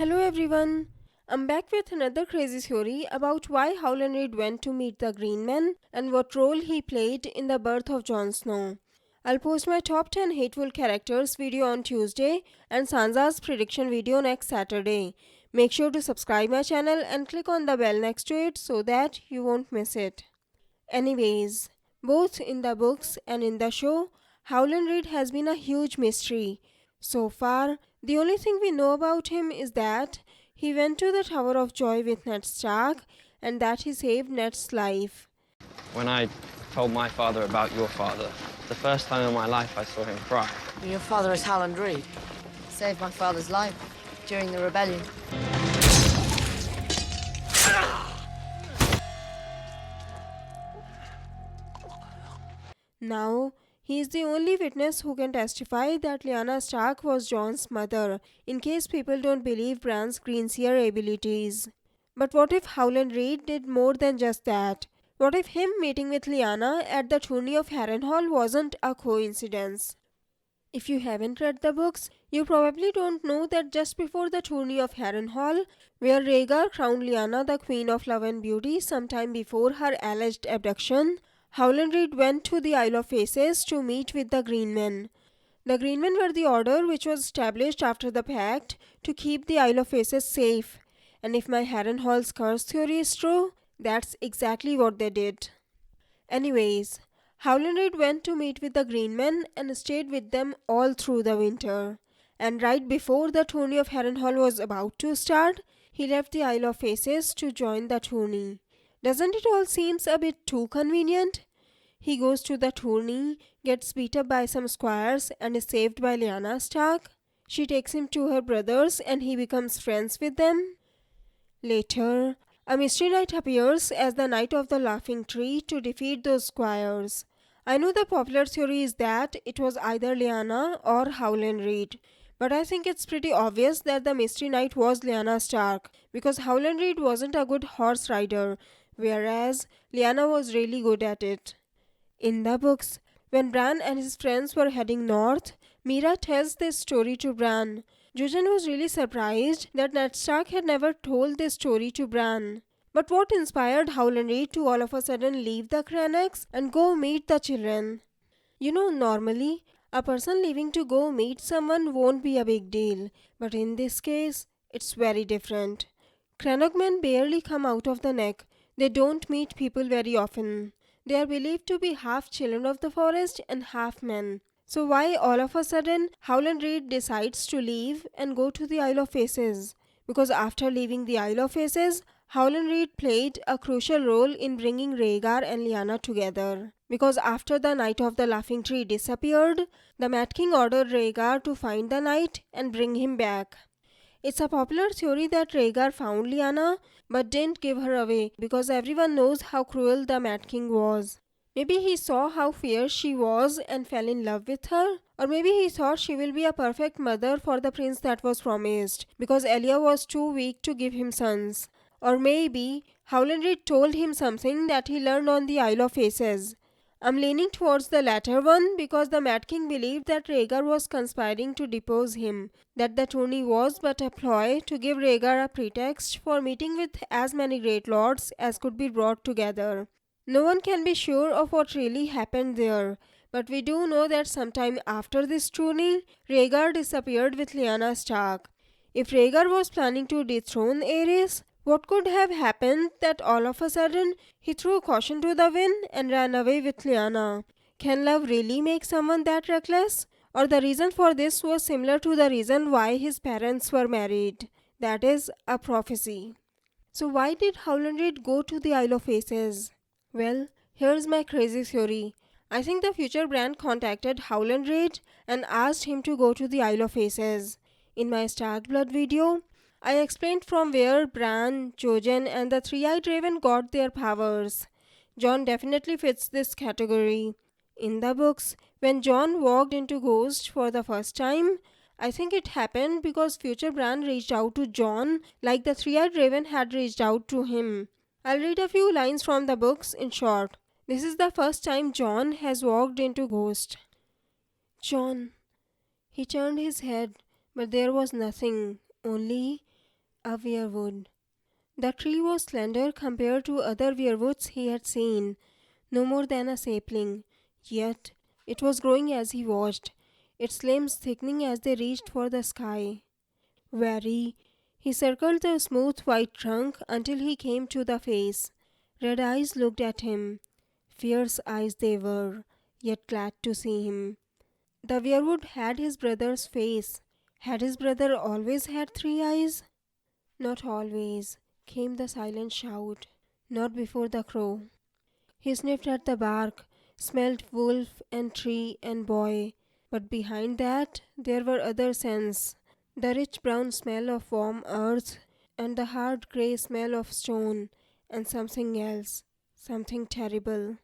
Hello everyone, I'm back with another crazy theory about why Howland Reed went to meet the Green Man and what role he played in the birth of Jon Snow. I'll post my top 10 hateful characters video on Tuesday and Sansa's prediction video next Saturday. Make sure to subscribe my channel and click on the bell next to it so that you won't miss it. Anyways, both in the books and in the show, Howland Reed has been a huge mystery. So far, the only thing we know about him is that he went to the Tower of Joy with Ned Stark and that he saved Ned's life. When I told my father about your father, the first time in my life I saw him cry. Your father is Howland Reed. Saved my father's life during the rebellion. Now, he is the only witness who can testify that Lyanna Stark was Jon's mother, in case people don't believe Bran's greenseer abilities. But what if Howland Reed did more than just that? What if him meeting with Lyanna at the tourney of Harrenhal wasn't a coincidence? If you haven't read the books, you probably don't know that just before the tourney of Harrenhal, where Rhaegar crowned Lyanna the Queen of Love and Beauty sometime before her alleged abduction, Howland Reed went to the Isle of Faces to meet with the Green Men. The Green Men were the order which was established after the pact to keep the Isle of Faces safe. And if my Harrenhal's curse theory is true, that's exactly what they did. Anyways, Howland Reed went to meet with the Green Men and stayed with them all through the winter. And right before the tourney of Harrenhal was about to start, he left the Isle of Faces to join the tourney. Doesn't it all seems a bit too convenient? He goes to the tourney, gets beat up by some squires and is saved by Lyanna Stark. She takes him to her brothers and he becomes friends with them. Later, a mystery knight appears as the Knight of the Laughing Tree to defeat those squires. I know the popular theory is that it was either Lyanna or Howland Reed. But I think it's pretty obvious that the mystery knight was Lyanna Stark because Howland Reed wasn't a good horse rider, whereas Lyanna was really good at it. In the books, when Bran and his friends were heading north, Mira tells this story to Bran. Jon was really surprised that Ned Stark had never told this story to Bran. But what inspired Howland Reed to all of a sudden leave the Cranachs and go meet the children? Normally, a person leaving to go meet someone won't be a big deal, but in this case, it's very different. Cranach men barely come out of the neck. They don't meet people very often. They are believed to be half children of the forest and half men. So why all of a sudden Howland Reed decides to leave and go to the Isle of Faces? Because after leaving the Isle of Faces, Howland Reed played a crucial role in bringing Rhaegar and Lyanna together. Because after the Knight of the Laughing Tree disappeared, the Mad King ordered Rhaegar to find the knight and bring him back. It's a popular theory that Rhaegar found Lyanna but didn't give her away because everyone knows how cruel the Mad King was. Maybe he saw how fierce she was and fell in love with her. Or maybe he thought she will be a perfect mother for the prince that was promised because Elia was too weak to give him sons. Or maybe Howland Reed told him something that he learned on the Isle of Faces. I'm leaning towards the latter one because the Mad King believed that Rhaegar was conspiring to depose him, that the tourney was but a ploy to give Rhaegar a pretext for meeting with as many great lords as could be brought together. No one can be sure of what really happened there, but we do know that sometime after this tourney, Rhaegar disappeared with Lyanna Stark. If Rhaegar was planning to dethrone Aerys, what could have happened that all of a sudden he threw caution to the wind and ran away with Lyanna? Can love really make someone that reckless? Or the reason for this was similar to the reason why his parents were married. That is, a prophecy. So why did Howland Reed go to the Isle of Faces? Well, here's my crazy theory. I think the future Bran contacted Howland Reed and asked him to go to the Isle of Faces. In my Stark Blood video, I explained from where Bran, Jon, and the three-eyed raven got their powers. Jon definitely fits this category. In the books, when Jon walked into Ghost for the first time, I think it happened because future Bran reached out to Jon like the three-eyed raven had reached out to him. I'll read a few lines from the books in short. This is the first time Jon has walked into Ghost. Jon. He turned his head, but there was nothing, only A weirwood. The tree was slender compared to other weirwoods he had seen, no more than a sapling. Yet it was growing as he watched, its limbs thickening as they reached for the sky. Wary, he circled the smooth white trunk until he came to the face. Red eyes looked at him. Fierce eyes they were, yet glad to see him. The weirwood had his brother's face. Had his brother always had three eyes? Not always, came the silent shout. Not before the crow. He sniffed at the bark, smelled wolf and tree and boy. But behind that, there were other scents. The rich brown smell of warm earth, and the hard grey smell of stone, and something else, something terrible.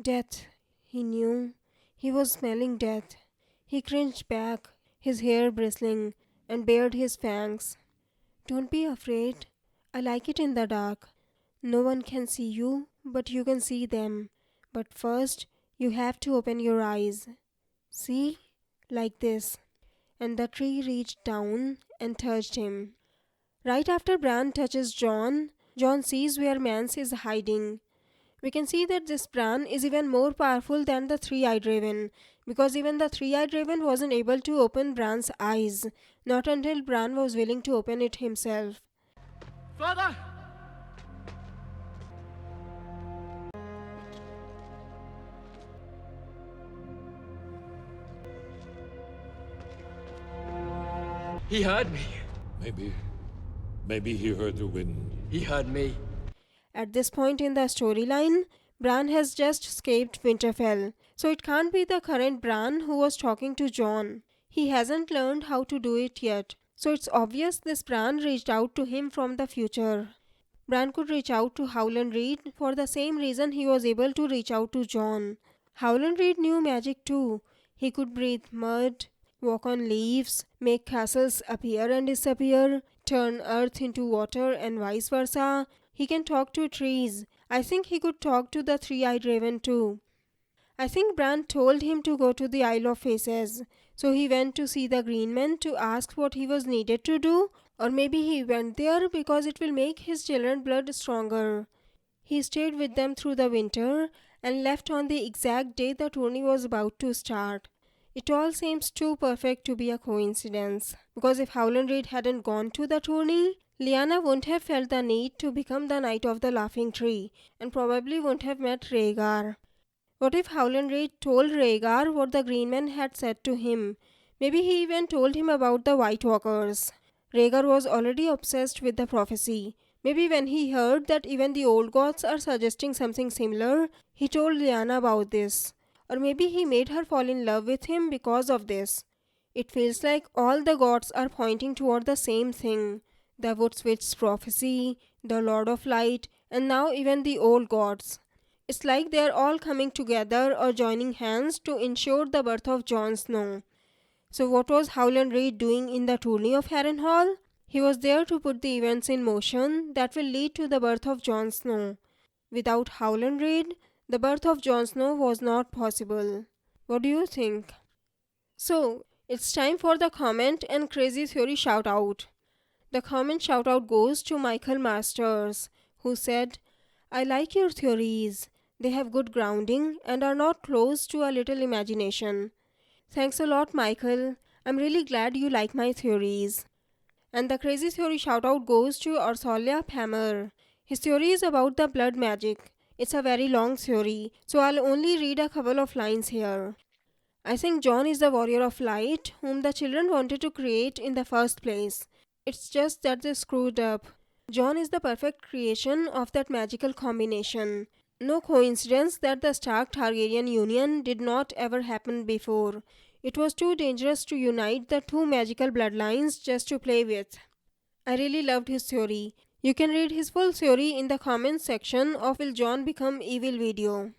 Death, he knew. He was smelling death. He cringed back, his hair bristling, and bared his fangs. Don't be afraid. I like it in the dark. No one can see you, but you can see them. But first, you have to open your eyes. See? Like this. And the tree reached down and touched him. Right after Bran touches Jon, Jon sees where Mance is hiding. We can see that this Bran is even more powerful than the three-eyed raven, because even the three-eyed raven wasn't able to open Bran's eyes, not until Bran was willing to open it himself. Father! He heard me. Maybe he heard the wind. He heard me. At this point in the storyline, Bran has just escaped Winterfell, so it can't be the current Bran who was talking to Jon. He hasn't learned how to do it yet, so it's obvious this Bran reached out to him from the future. Bran could reach out to Howland Reed for the same reason he was able to reach out to Jon. Howland Reed knew magic too. He could breathe mud, walk on leaves, make castles appear and disappear, turn earth into water and vice versa. He can talk to trees. I think he could talk to the three-eyed raven too. I think Bran told him to go to the Isle of Faces. So he went to see the green men to ask what he was needed to do, or maybe he went there because it will make his children's blood stronger. He stayed with them through the winter and left on the exact day the tourney was about to start. It all seems too perfect to be a coincidence, because if Howland Reed hadn't gone to the tourney, Lyanna wouldn't have felt the need to become the Knight of the Laughing Tree, and probably wouldn't have met Rhaegar. What if Howland Reed told Rhaegar what the Green Men had said to him? Maybe he even told him about the White Walkers. Rhaegar was already obsessed with the prophecy. Maybe when he heard that even the old gods are suggesting something similar, he told Lyanna about this. Or maybe he made her fall in love with him because of this. It feels like all the gods are pointing toward the same thing. The Wood Witch's prophecy, the Lord of Light, and now even the old gods. It's like they're all coming together or joining hands to ensure the birth of Jon Snow. So what was Howland Reed doing in the tourney of Harrenhal? He was there to put the events in motion that will lead to the birth of Jon Snow. Without Howland Reed, the birth of Jon Snow was not possible. What do you think? So, it's time for the comment and crazy theory shout out. The comment shout out goes to Michael Masters, who said, I like your theories. They have good grounding and are not close to a little imagination. Thanks a lot, Michael. I'm really glad you like my theories. And the crazy theory shout out goes to Orsolia Pammer. His theory is about the blood magic. It's a very long theory, so I'll only read a couple of lines here. I think Jon is the warrior of light whom the children wanted to create in the first place. It's just that they screwed up. Jon is the perfect creation of that magical combination. No coincidence that the Stark-Targaryen union did not ever happen before. It was too dangerous to unite the two magical bloodlines just to play with. I really loved his theory. You can read his full theory in the comments section of Will Jon Become Evil video.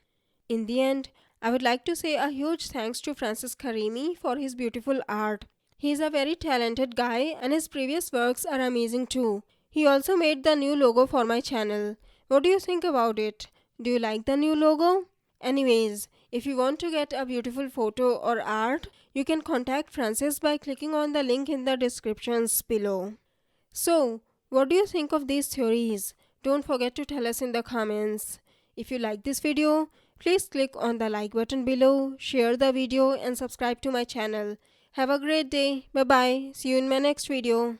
In the end, I would like to say a huge thanks to Francis Karimi for his beautiful art. He is a very talented guy and his previous works are amazing too. He also made the new logo for my channel. What do you think about it? Do you like the new logo? Anyways, if you want to get a beautiful photo or art, you can contact Francis by clicking on the link in the descriptions below. So, What do you think of these theories? Don't forget to tell us in the comments. If you like this video, please click on the like button below, share the video and subscribe to my channel. Have a great day. Bye bye. See you in my next video.